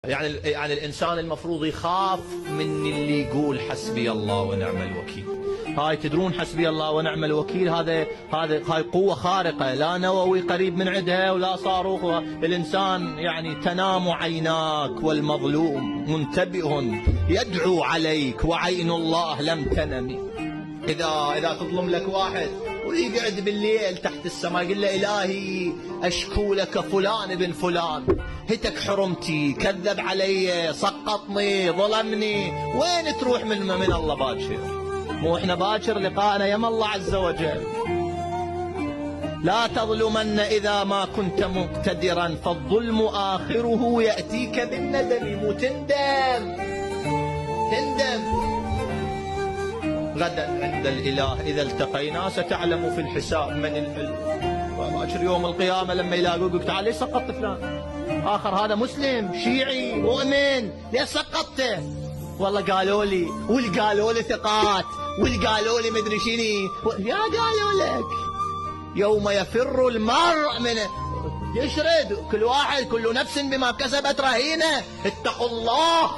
يعني الإنسان المفروض يخاف من اللي يقول حسبي الله ونعم الوكيل. هاي تدرون حسبي الله ونعم الوكيل هاي قوة خارقة، لا نووي قريب من عندها ولا صاروخ. الإنسان يعني تنام عيناك والمظلوم منتبه يدعو عليك وعين الله لم تنم. إذا تظلم لك واحد ويقعد بالليل تحت السماء يقول له إلهي أشكو لك فلان ابن فلان، هتك حرمتي، كذب علي، سقطني، ظلمني، وين تروح من الله باكر؟ مو احنا باكر لقاءنا يم الله عز وجل. لا تظلمن إذا ما كنت مقتدرا فالظلم آخره يأتيك بالندم. مو تندم غدا عند الإله إذا التقينا ستعلم في الحساب من باكر يوم القيامة لما يلاقوك تعال ليش سقطت فلان؟ آخر هذا مسلم شيعي مؤمن ليش سقطته؟ والله قالوا لي قالوا لي ثقات قالوا لي مدري شني يا قالوا لك. يوم يفر المرء من يشرد كل واحد كل نفس بما كسبت رهينة. اتقوا الله.